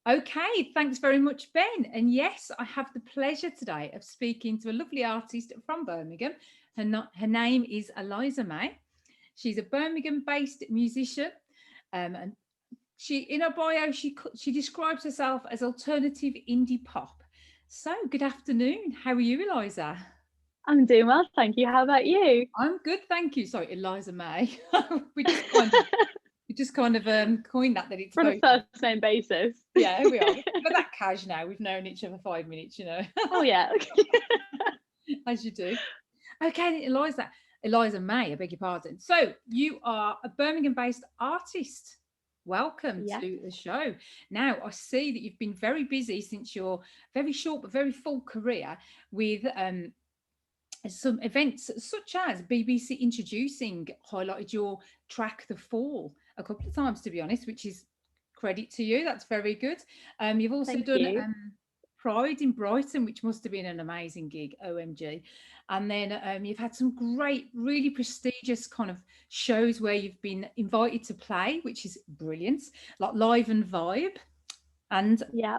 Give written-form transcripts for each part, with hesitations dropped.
Okay, thanks very much, Ben. And yes, I have the pleasure today of speaking to a lovely artist from Birmingham. Her name is Eliza May. She's a Birmingham-based musician, and she, in her bio, she describes herself as alternative indie pop. So, good afternoon. How are you, Eliza? I'm doing well, thank you. How about you? I'm good, thank you. Sorry, Eliza May. we just kind of coined that it's We're on a both. first name basis. Yeah, we are. We're that cash now. We've known each other 5 minutes, Oh yeah. as you do. Okay, Eliza May, I beg your pardon. So you are a Birmingham-based artist. Welcome Yeah. to the show. Now, I see that you've been very busy since your very short but very full career with some events such as BBC Introducing highlighted your track The Fall a couple of times, to be honest, which is credit to you. That's very good. You've also Thank done you. Pride in Brighton, which must have been an amazing gig, OMG. And then you've had some great, really prestigious kind of shows where you've been invited to play, which is brilliant, like Live and Vibe. And Yeah.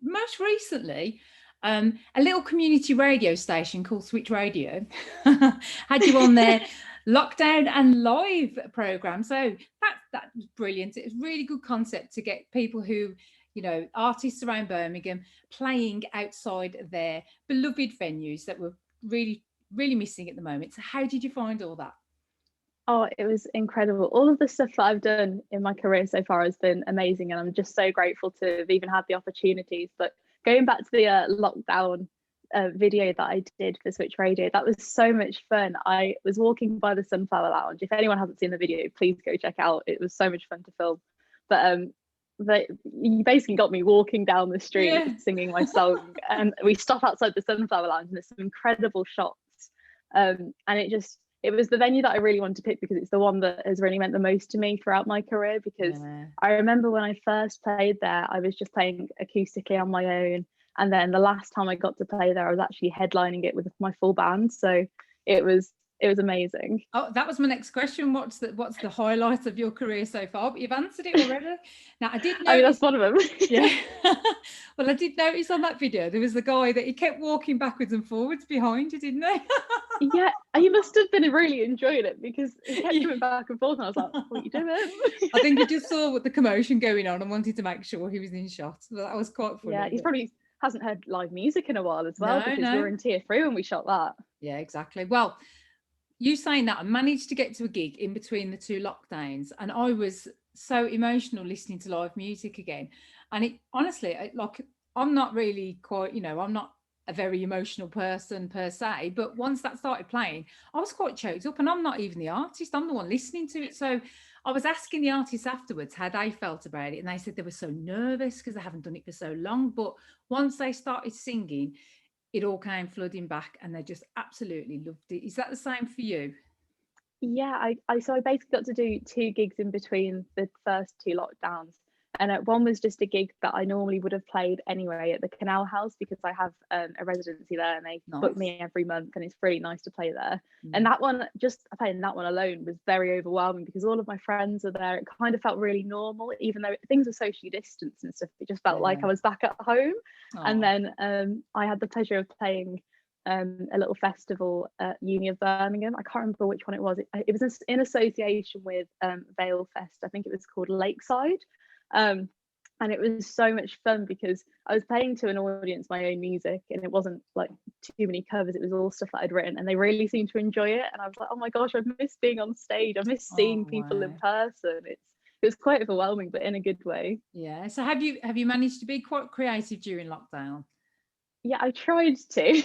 most recently, a little community radio station called Switch Radio had you on their lockdown and live program. So that was brilliant. It was really good concept to get people who, artists around Birmingham playing outside their beloved venues that were really, really missing at the moment. So how did you find all that? Oh, it was incredible. All of the stuff that I've done in my career so far has been amazing, and I'm just so grateful to have even had the opportunities. But going back to the lockdown video that I did for Switch Radio, that was so much fun. I was walking by the Sunflower Lounge. If anyone hasn't seen the video, please go check out. It was so much fun to film. But you basically got me walking down the street Yeah. singing my song, and we stop outside the Sunflower Lounge, and there's some incredible shots. And it was the venue that I really wanted to pick because it's the one that has really meant the most to me throughout my career. Because Yeah. I remember when I first played there, I was just playing acoustically on my own, and then the last time I got to play there, I was actually headlining it with my full band. So it was it was amazing. Oh, that was my next question. What's the highlight of your career so far? But you've answered it already. Now I did I mean, notice. that's one of them. Yeah. Well, I did notice on that video there was the guy that he kept walking backwards and forwards behind you, didn't he? Yeah, you must have been really enjoying it because he kept Yeah. coming back and forth, and I was like, "What are you doing?" I think he just saw what the commotion going on and wanted to make sure he was in shot. So that was quite Yeah, funny. he's But probably hasn't heard live music in a while as well no, because we were no. in tier 3 when we shot that. Yeah, exactly. Well, you saying that, I managed to get to a gig in between the two lockdowns, and I was so emotional listening to live music again. And it honestly, like, I'm not really quite, I'm not a very emotional person per se, but once that started playing, I was quite choked up, and I'm not even the artist, I'm the one listening to it. So I was asking the artists afterwards how they felt about it, and they said they were so nervous because they haven't done it for so long. But once they started singing, it all came flooding back and they just absolutely loved it. Is that the same for you? Yeah, I basically got to do 2 gigs in between the first 2 lockdowns. And one was just a gig that I normally would have played anyway at the Canal House because I have a residency there, and they book Nice. me every month, and it's really nice to play there. And Yeah. that one, just playing that one alone, was very overwhelming because all of my friends are there. It kind of felt really normal, even though things were socially distanced and stuff. It just felt like Yeah. I was back at home. And Oh, then I had the pleasure of playing a little festival at Uni of Birmingham. I can't remember which one it was. It was in association with Vale Fest. I think it was called Lakeside. Um, and it was so much fun because I was playing to an audience my own music, and it wasn't like too many covers. It was all stuff that I'd written, and they really seemed to enjoy it. And I was like, oh my gosh, I miss being on stage. I miss oh seeing people in wow. person. It was quite overwhelming, but in a good way. Yeah. So have you managed to be quite creative during lockdown? Yeah, I tried to.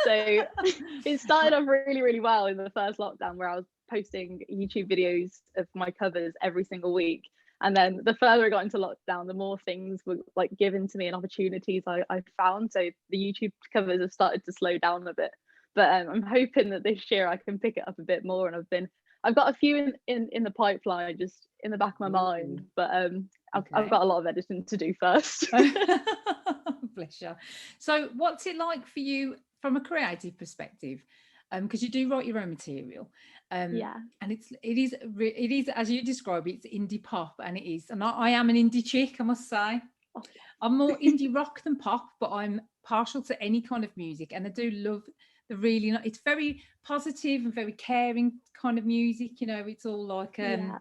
So it started off really, really well in the first lockdown where I was posting YouTube videos of my covers every single week. And then the further I got into lockdown, the more things were like given to me and opportunities I found. So the YouTube covers have started to slow down a bit. But I'm hoping that this year I can pick it up a bit more. And I've got a few in the pipeline, just in the back of my mind. Ooh, But I've okay. got a lot of editing to do first. Bless you. So what's it like for you from a creative perspective? Because you do write your own material. Yeah. And it is as you describe it, it's indie pop, and it is. And I am an indie chick, I must say. Oh, I'm more indie rock than pop, but I'm partial to any kind of music, and I do love the really. It's very positive and very caring kind of music. You know, it's all like yeah.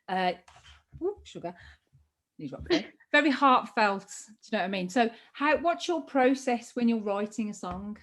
uh, sugar. Need rock there. Very heartfelt. Do you know what I mean? So, what's your process when you're writing a song?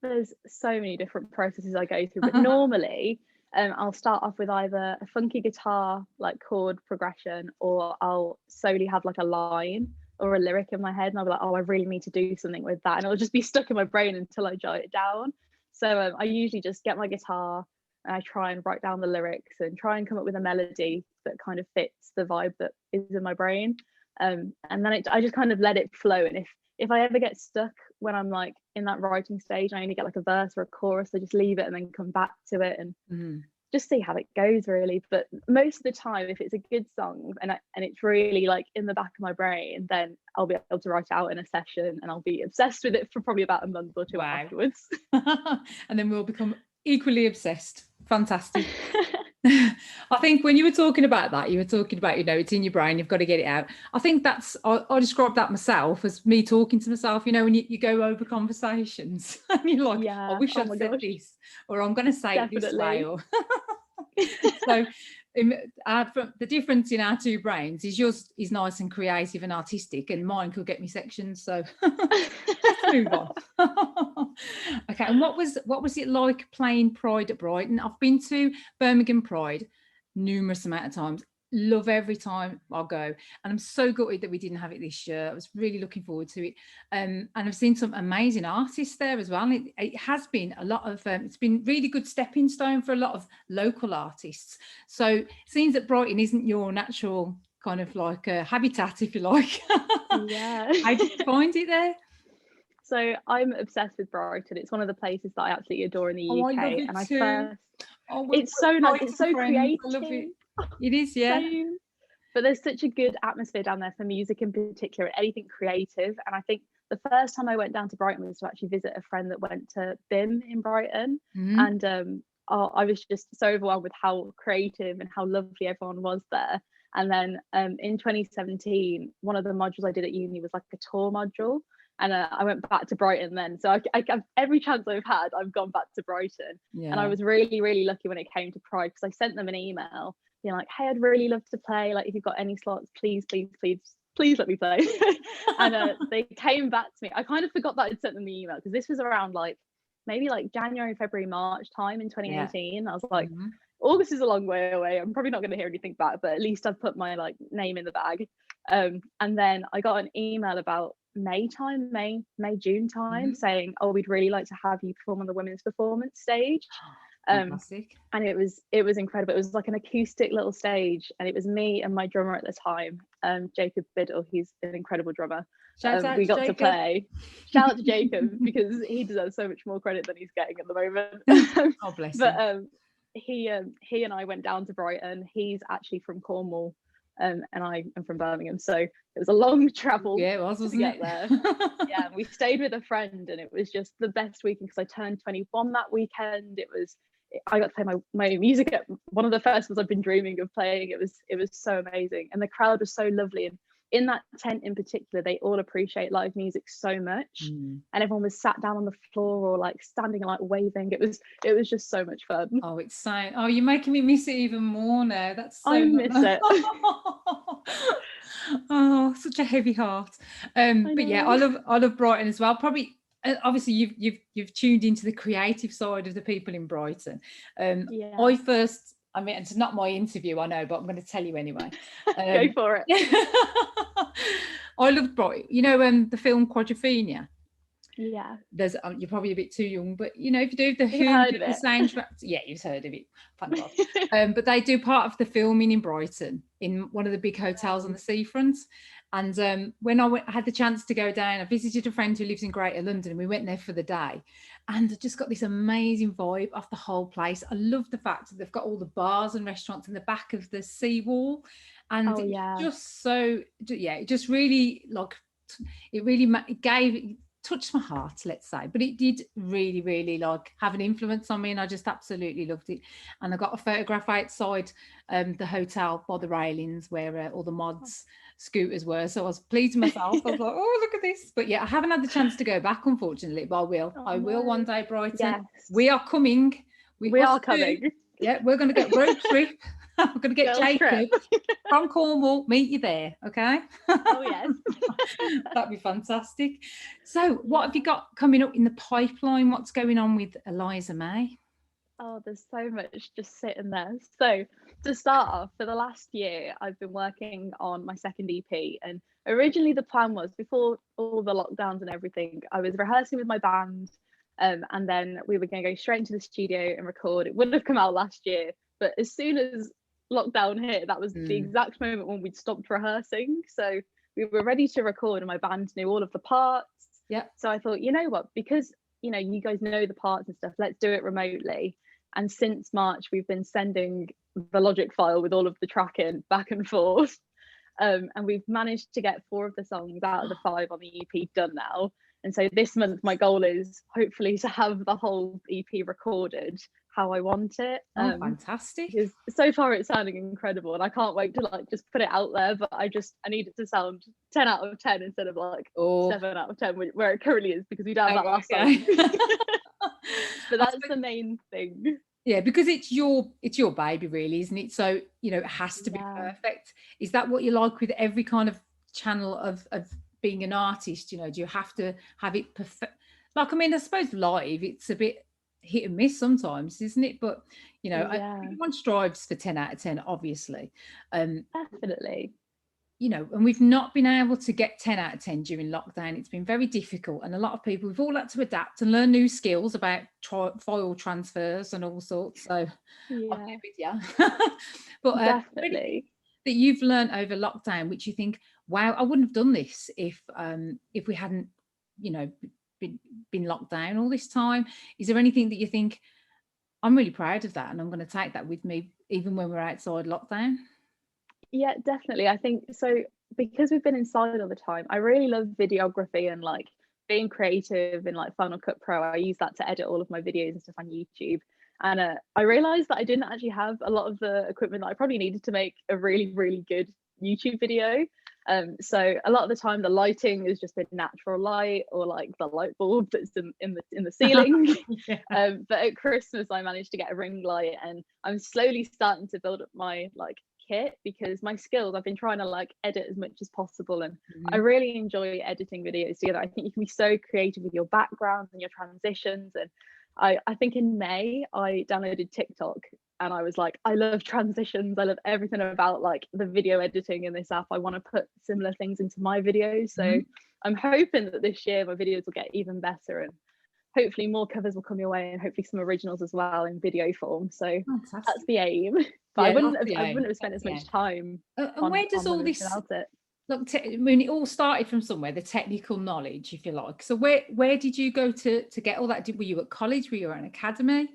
There's so many different processes I go through, but normally I'll start off with either a funky guitar like chord progression, or I'll solely have like a line or a lyric in my head, and I'll be like, oh, I really need to do something with that, and it'll just be stuck in my brain until I jot it down. So I usually just get my guitar and I try and write down the lyrics and try and come up with a melody that kind of fits the vibe that is in my brain. And then I just kind of let it flow. And if I ever get stuck when I'm like in that writing stage, I only get like a verse or a chorus, I just leave it and then come back to it and just see how it goes, really. But most of the time, if it's a good song and it's really like in the back of my brain, then I'll be able to write it out in a session, and I'll be obsessed with it for probably about a month or two afterwards. And then we'll become equally obsessed. Fantastic. I think when you were talking about that, you were talking about, you know, it's in your brain, you've got to get it out. I think I describe that myself as me talking to myself, you know, when you go over conversations and you're like, I wish I'd said this, or I'm going to say it this way. Or so the difference in our two brains is yours is nice and creative and artistic, and mine could get me sections. So let's move on. Okay, and what was it like playing Pride at Brighton? I've been to Birmingham Pride numerous amount of times. Love every time I go, and I'm so gutted that we didn't have it this year. I was really looking forward to it, and I've seen some amazing artists there as well. And it has been a lot of it's been really good stepping stone for a lot of local artists. So it seems that Brighton isn't your natural kind of like habitat, if you like. Yeah. How did you find it there? So I'm obsessed with Brighton. It's one of the places that I absolutely adore in the UK. I love it and too. It's so nice. It's so creative. I love it. It is, yeah. Same. But there's such a good atmosphere down there for music in particular, and anything creative. And I think the first time I went down to Brighton was to actually visit a friend that went to BIM in Brighton. And I was just so overwhelmed with how creative and how lovely everyone was there. And then in 2017, one of the modules I did at uni was like a tour module. And I went back to Brighton then. So I every chance I've had, I've gone back to Brighton. Yeah. And I was really, really lucky when it came to Pride, because I sent them an email being like, hey, I'd really love to play. Like, if you've got any slots, please let me play. And they came back to me. I kind of forgot that I'd sent them the email, because this was around like maybe like January, February, March time in 2018. Yeah. I was like, August is a long way away. I'm probably not going to hear anything back, but at least I've put my like name in the bag. And then I got an email about May, June time, saying, oh, we'd really like to have you perform on the women's performance stage. And it was incredible. It was like an acoustic little stage, and it was me and my drummer at the time, Jacob Biddle. He's an incredible drummer. We got to play. Shout out to Jacob, because he deserves so much more credit than he's getting at the moment. Oh, bless him. But he and I went down to Brighton. He's actually from Cornwall, and I am from Birmingham, so it was a long travel. Yeah, it was, wasn't it? There. Yeah, we stayed with a friend, and it was just the best weekend, because I turned 21 that weekend. I got to play my music at one of the festivals I've been dreaming of playing. It was so amazing, and the crowd was so lovely. And in that tent in particular, they all appreciate live music so much, and everyone was sat down on the floor or like standing and like waving. It was just so much fun. Oh, it's saying, oh, you're making me miss it even more now. That's so I miss it. Oh, such a heavy heart. But yeah, I love Brighton as well. Probably, obviously, you've tuned into the creative side of the people in Brighton. I mean, it's not my interview, I know, but I'm going to tell you anyway. Go for it. I loved Brighton. You know, the film Quadrophenia. Yeah. There's you're probably a bit too young, but you know, if you do the soundtrack, yeah, you've heard of it. Thank God. But they do part of the filming in Brighton, in one of the big hotels on the seafront. And when I had the chance to go down, I visited a friend who lives in Greater London, and we went there for the day. And I just got this amazing vibe off the whole place. I love the fact that they've got all the bars and restaurants in the back of the seawall. And it just really, like, it really gave touched my heart, let's say, but it did really, really like have an influence on me, and I just absolutely loved it. And I got a photograph outside the hotel by the railings where all the mods scooters were, so I was pleased with myself. I was like, oh, look at this. But yeah, I haven't had the chance to go back, unfortunately, but I will. Oh, I will one day, Brighton. Yes. We are coming. We are coming. Yeah, we're going to get road trip. We're going to get Girls Jacob from Cornwall, meet you there, okay? Oh, yes. That'd be fantastic. So what have you got coming up in the pipeline? What's going on with Eliza May? Oh, there's so much just sitting there. So to start off, for the last year, I've been working on my second EP. And originally the plan was, before all the lockdowns and everything, I was rehearsing with my band. And then we were going to go straight into the studio and record. It would have come out last year. But as soon as lockdown hit, that was the exact moment when we'd stopped rehearsing. So we were ready to record and my band knew all of the parts. Yeah. So I thought, you know what, because you guys know the parts and stuff, let's do it remotely. And since March, we've been sending the Logic file with all of the tracking back and forth. And we've managed to get 4 of the songs out of the 5 on the EP done now. And so this month, my goal is hopefully to have the whole EP recorded how I want it. Fantastic. Because so far it's sounding incredible, and I can't wait to like just put it out there. But I need it to sound 10 out of 10 instead of like 7 out of 10, where it currently is, because we don't have that last song. But that's the main thing. Yeah, because it's your baby, really, isn't it? So it has to be perfect. Is that what you like with every kind of channel of being an artist? Do you have to have it perfect? Like, I mean, I suppose live it's a bit hit and miss sometimes, isn't it? But everyone strives for 10 out of 10, obviously. Definitely. And we've not been able to get 10 out of 10 during lockdown. It's been very difficult, and a lot of people, we've all had to adapt and learn new skills about file transfers and all sorts. So I'll be with you. But definitely that you've learned over lockdown, which you think, wow, I wouldn't have done this if we hadn't been locked down all this time. Is there anything that you think, I'm really proud of that and I'm going to take that with me even when we're outside lockdown? Yeah, definitely. I think so, because we've been inside all the time. I really love videography and like being creative in like Final Cut Pro. I use that to edit all of my videos and stuff on YouTube. And I realized that I didn't actually have a lot of the equipment that I probably needed to make a really, really good YouTube video. So a lot of the time the lighting has just been natural light, or like the light bulb that's in the ceiling. But at Christmas I managed to get a ring light, and I'm slowly starting to build up my like kit, because my skills, I've been trying to like edit as much as possible, and I really enjoy editing videos together. I think you can be so creative with your backgrounds and your transitions. And I think in May I downloaded TikTok, and I was like, I love transitions, I love everything about like the video editing in this app. I want to put similar things into my videos. So I'm hoping that this year my videos will get even better, and hopefully more covers will come your way, and hopefully some originals as well in video form. So that's the aim. But I wouldn't have spent as much time and where does all this without it. Look, I mean, it all started from somewhere, the technical knowledge, if you like. So where did you go to get all that? Were you at college? Were you at an academy?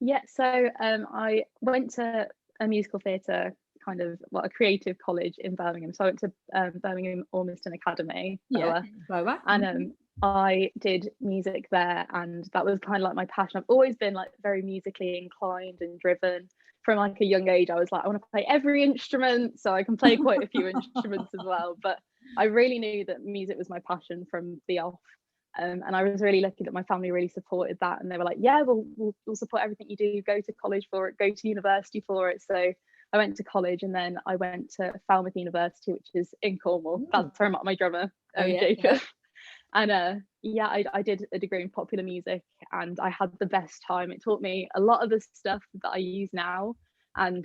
Yeah, so I went to a musical theatre, kind of a creative college in Birmingham. So I went to Birmingham Ormiston Academy, BOA. And I did music there, and that was kind of like my passion. I've always been like very musically inclined and driven. From like a young age, I was like, I want to play every instrument, so I can play quite a few instruments as well. But I really knew that music was my passion from the off. And I was really lucky that my family really supported that, and they were like, yeah, we'll support everything you do, go to college for it, go to university for it. So I went to college, and then I went to Falmouth University, which is in Cornwall. That's where I met my drummer, Jacob. And I did a degree in popular music, and I had the best time. It taught me a lot of the stuff that I use now. And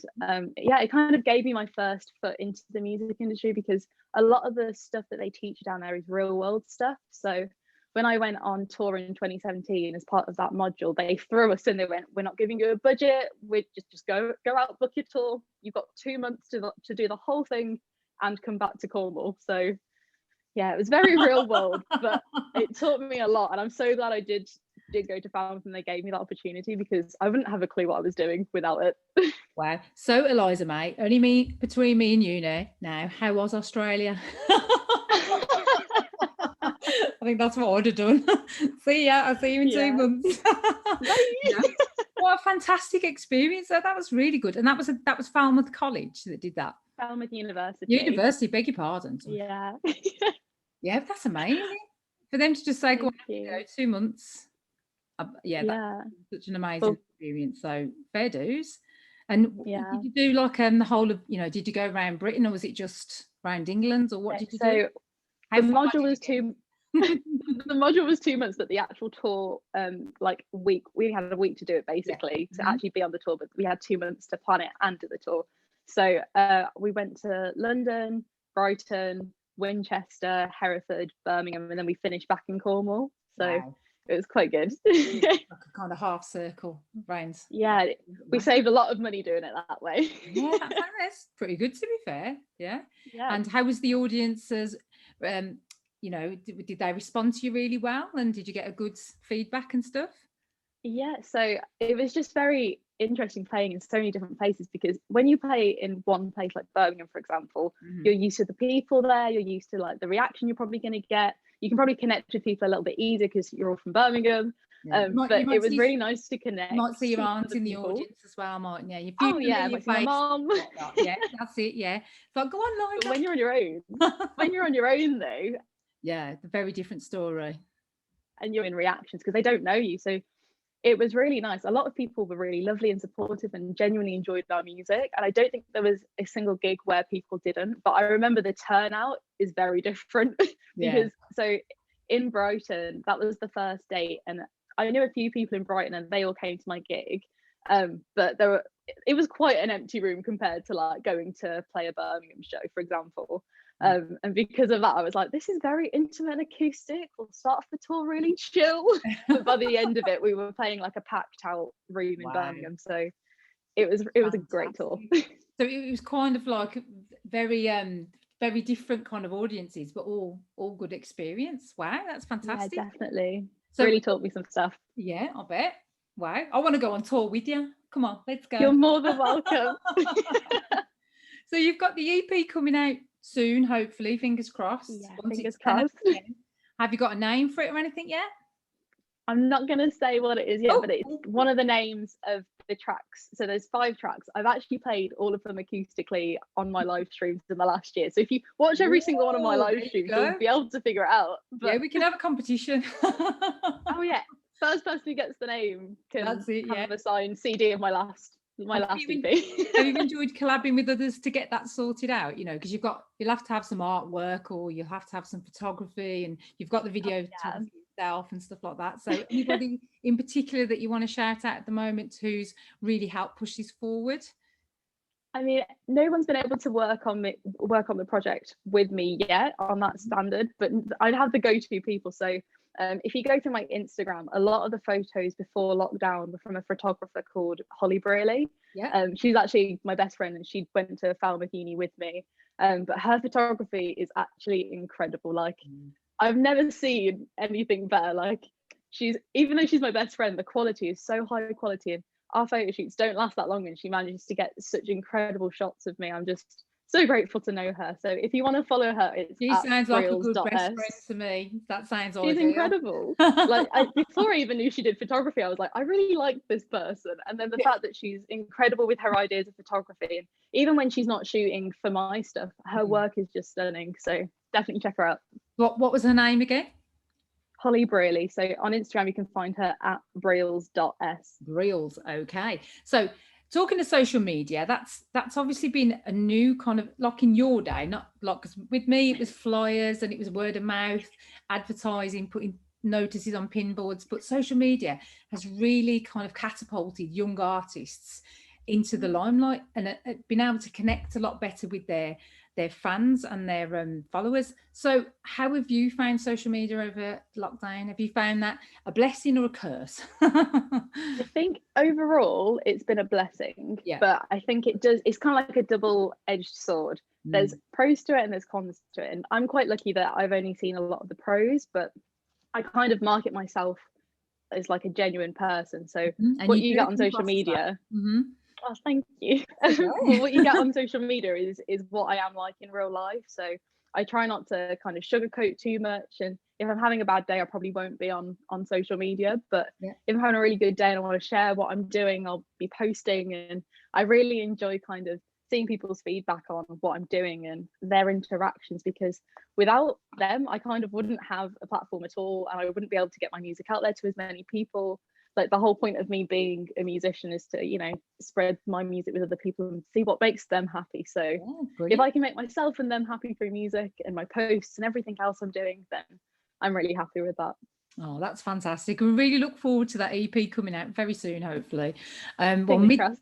it kind of gave me my first foot into the music industry, because a lot of the stuff that they teach down there is real world stuff. So when I went on tour in 2017 as part of that module, they threw us in. They went, we're not giving you a budget, we just go out, book your tour. You've got 2 months to do the whole thing and come back to Cornwall. So yeah, it was very real world, but it taught me a lot, and I'm so glad I did go to Falmouth and they gave me that opportunity, because I wouldn't have a clue what I was doing without it. Wow. So Eliza May, only between me and you now, how was Australia? I think that's what I'd have done. See ya, I'll see you in 2 months. Yeah. What a fantastic experience. That was really good. And that was Falmouth College that did that. Falmouth University. University, beg your pardon. Yeah. Yeah, that's amazing. For them to just say, go on, 2 months. That's such an amazing experience. So fair dues. And did you do like the whole of, did you go around Britain, or was it just around England, or what did you do? The module was the module was 2 months, but the actual tour, week, we had a week to do it basically to actually be on the tour, but we had 2 months to plan it and do the tour. So we went to London, Brighton, Winchester, Hereford, Birmingham, and then we finished back in Cornwall. So it was quite good. Like a kind of half circle round. Yeah, we saved a lot of money doing it that way. Yeah, that's pretty good, to be fair. Yeah. And how was the audiences? Did they respond to you really well, and did you get a good feedback and stuff? Yeah, so it was just very interesting playing in so many different places, because when you play in one place like Birmingham, for example, you're used to the people there, you're used to like the reaction you're probably going to get. You can probably connect with people a little bit easier because you're all from Birmingham. But it was really nice to connect. You might see your aunt in the audience as well, mightn't you? I might see my mum. Yeah, that's it. Yeah, so go on, But when you're on your own, though, yeah, the very different story. And you're in reactions because they don't know you, so it was really nice. A lot of people were really lovely and supportive and genuinely enjoyed our music, and I don't think there was a single gig where people didn't, but I remember the turnout is very different. Because so in Brighton, that was the first date, and I knew a few people in Brighton and they all came to my gig, but it was quite an empty room compared to like going to play a Birmingham show, for example. And because of that, I was like, this is very intimate and acoustic. We'll start off the tour really chill. But by the end of it, we were playing like a packed out room in Birmingham. So it was a great tour. So it was kind of like very very different kind of audiences, but all good experience. Wow, that's fantastic. Yeah, definitely. So really taught me some stuff. Yeah, I bet. Wow, I want to go on tour with you. Come on, let's go. You're more than welcome. So you've got the EP coming out soon, hopefully, fingers crossed. Yeah, fingers crossed. Have you got a name for it or anything yet? I'm not going to say what it is yet, but it's one of the names of the tracks. So there's 5 tracks. I've actually played all of them acoustically on my live streams in the last year. So if you watch every single one of my live streams, you'll be able to figure it out. But yeah, we can have a competition. Oh yeah, first person who gets the name can have a signed CD of my last EP. Have you enjoyed collabing with others to get that sorted out? Because you'll have to have some artwork, or you'll have to have some photography, and you've got the video yourself and stuff like that. So anybody in particular that you want to shout out at the moment who's really helped push this forward? I mean, no one's been able to work on the project with me yet on that standard, but I'd have the go-to people. So if you go to my Instagram, a lot of the photos before lockdown were from a photographer called Holly Brearley. Yeah. She's actually my best friend, and she went to Falmouth Uni with me. But her photography is actually incredible. Like, I've never seen anything better. Like, even though she's my best friend, the quality is so high quality, and our photo shoots don't last that long, and she manages to get such incredible shots of me. I'm just so grateful to know her. So if you want to follow her, she sounds like a good best friend to me. That sounds ideal. She's incredible. Like before I even knew she did photography, I was like, I really like this person. And then the fact that she's incredible with her ideas of photography, and even when she's not shooting for my stuff, her work is just stunning. So definitely check her out. What was her name again? Holly Brearley. So on Instagram you can find her at breals.s. Breals, okay. So talking to social media, that's obviously been a new kind of, like in your day, not like, because with me it was flyers and it was word of mouth, advertising, putting notices on pin boards, but social media has really kind of catapulted young artists into the limelight and been able to connect a lot better with their fans and their followers. So how have you found social media over lockdown? Have you found that a blessing or a curse? I think overall it's been a blessing, but I think it's kind of like a double-edged sword. There's pros to it and there's cons to it, and I'm quite lucky that I've only seen a lot of the pros, but I kind of market myself as like a genuine person. So what you get on social media, oh, thank you. What you get on social media is what I am like in real life. So I try not to kind of sugarcoat too much, and if I'm having a bad day, I probably won't be on social media, but Yeah. if I'm having a really good day and I want to share what I'm doing, I'll be posting. And I really enjoy kind of seeing people's feedback on what I'm doing and their interactions, because without them, I kind of wouldn't have a platform at all, and I wouldn't be able to get my music out there to as many people. Like, the whole point of me being a musician is to, you know, spread my music with other people and see what makes them happy. So if I can make myself and them happy through music and my posts and everything else I'm doing, then I'm really happy with that. Oh, that's fantastic. We really look forward to that EP coming out very soon, hopefully. Fingers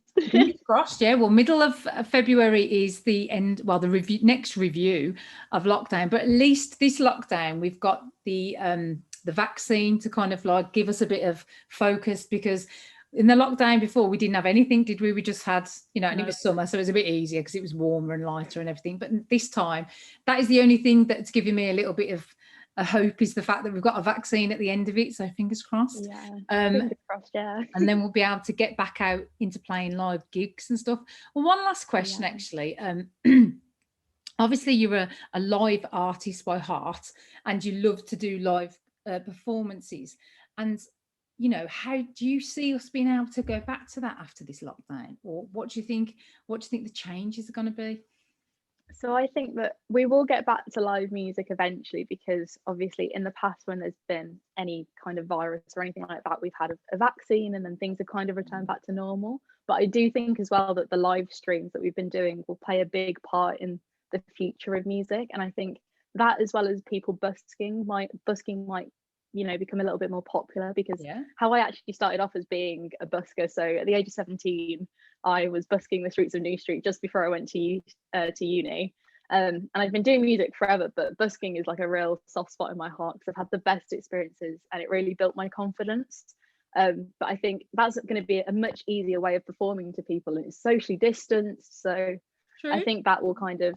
crossed, yeah. Well, middle of February is the end, well, the next review of lockdown. But at least this lockdown, we've got the vaccine to kind of like give us a bit of focus, because in the lockdown before, we didn't have anything, did we? We just had, you know, and it was summer, so it was a bit easier because it was warmer and lighter and everything. But this time, that is the only thing that's giving me a little bit of a hope, is the fact that we've got a vaccine at the end of it. So fingers crossed. Fingers crossed, yeah. And then we'll be able to get back out into playing live gigs and stuff. Well, one last question, actually. Obviously, you're a live artist by heart, and you love to do live performances. And you know, how do you see us being able to go back to that after this lockdown, or what do you think the changes are going to be? So I think that we will get back to live music eventually, because obviously in the past, when there's been any kind of virus or anything like that, we've had a vaccine, and then things have kind of returned back to normal. But I do think as well that the live streams that we've been doing will play a big part in the future of music. And I think that, as well as people busking might, you know, become a little bit more popular, because how I actually started off as being a busker. So at the age of 17, I was busking the streets of New Street just before I went to uni. And I've been doing music forever, but busking is like a real soft spot in my heart, because I've had the best experiences and it really built my confidence. But I think that's going to be a much easier way of performing to people, and it's socially distanced. So I think that will kind of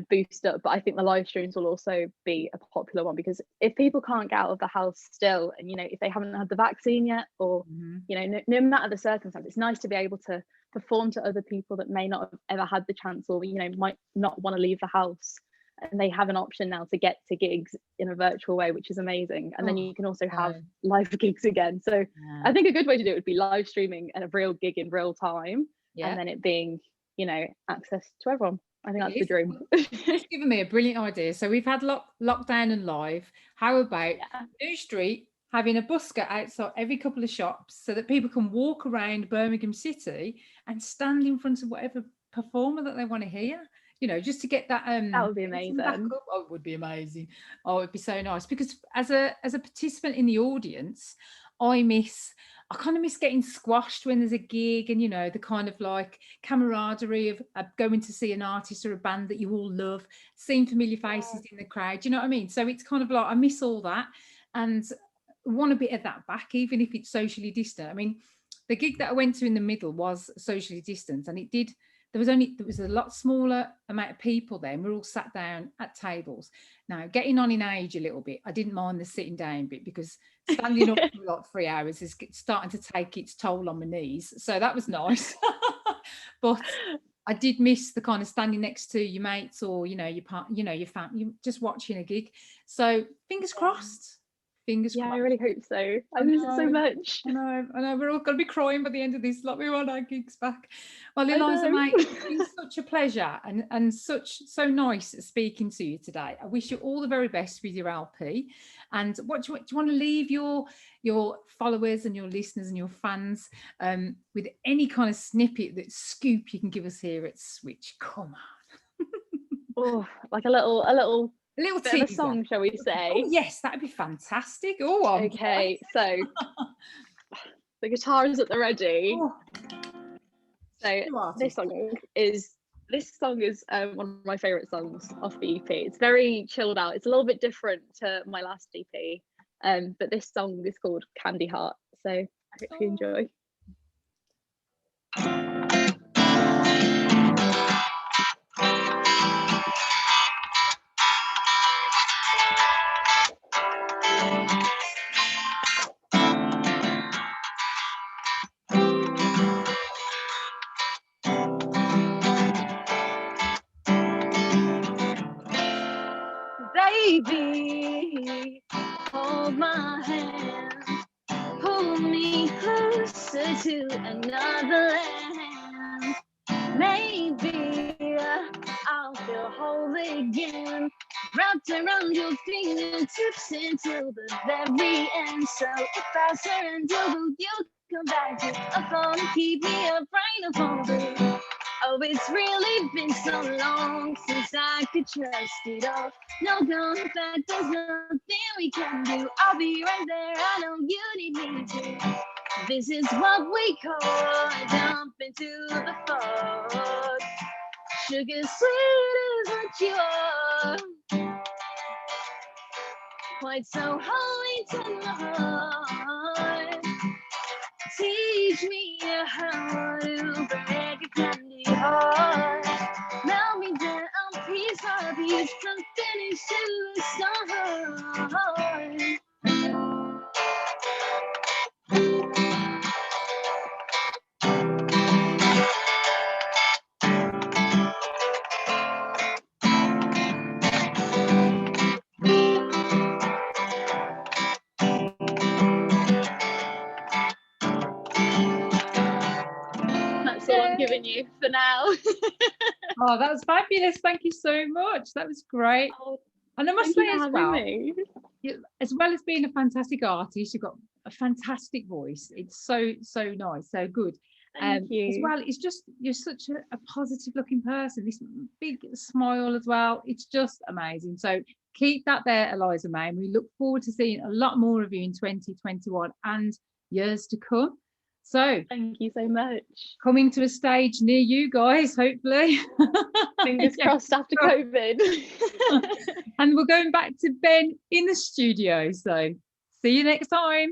boost up. But I think the live streams will also be a popular one, because if people can't get out of the house still, and you know, if they haven't had the vaccine yet, or you know, no matter the circumstance, it's nice to be able to perform to other people that may not have ever had the chance, or you know, might not want to leave the house, and they have an option now to get to gigs in a virtual way, which is amazing. And then you can also have live gigs again. So I think a good way to do it would be live streaming and a real gig in real time, and then it being, you know, access to everyone. I think that's the dream. It's given me a brilliant idea. So we've had lockdown and live. How about New Street having a busker outside every couple of shops, so that people can walk around Birmingham City and stand in front of whatever performer that they want to hear? You know, just to get that. That would be amazing. Oh, it would be amazing. Oh, it'd be so nice, because as a participant in the audience, I kind of miss getting squashed when there's a gig, and you know, the kind of like camaraderie of going to see an artist or a band that you all love, seeing familiar faces in the crowd. You know what I mean? So it's kind of like I miss all that, and want a bit of that back, even if it's socially distant. I mean, the gig that I went to in the middle was socially distant, and there was a lot smaller amount of people there, and we're all sat down at tables. Now, getting on in age a little bit, I didn't mind the sitting down bit, because standing up for like 3 hours is starting to take its toll on my knees. So that was nice. But I did miss the kind of standing next to your mates, or you know, your family, just watching a gig. So fingers crossed. I really hope so. I miss it so much. I know. We're all going to be crying by the end of this. Like, we want our gigs back. Well, Eliza May, it's been such a pleasure, and so nice speaking to you today. I wish you all the very best with your LP. And what do you want to leave your followers and your listeners and your fans with any kind of snippet, scoop you can give us here at Switch? Come on. Oh, like a little bit of a song, shall we say? Oh yes, that'd be fantastic. Oh, okay. So the guitar is at the ready. So this song is one of my favorite songs off the EP. It's very chilled out. It's a little bit different to my last EP, but this song is called Candy Heart. So I hope you enjoy. Baby, me, hold my hand, pull me closer to another land. Maybe I'll feel whole again, wrapped around your fingertips until the very end. So if I surrender, will you come back to a phone and keep me upright upon the... Oh, it's really been so long since I could trust it all. No comeback, there's nothing we can do. I'll be right there, I know you need me to. This is what we call a jump into the fog. Sugar sweet is what you are. Quite so holy to my heart. Teach me how to break a candy heart. Melt me down piece by piece from finish to the start. That's all I'm giving you for now. Oh, that was fabulous. Thank you so much. That was great. Oh, and I must say as well as being a fantastic artist, you've got a fantastic voice. It's so nice, so good. Thank you. As well, it's just, you're such a positive looking person, this big smile as well. It's just amazing. So keep that there, Eliza May, and we look forward to seeing a lot more of you in 2021 and years to come. So thank you so much. Coming to a stage near you guys, hopefully. Fingers crossed after COVID. And we're going back to Ben in the studio. So see you next time.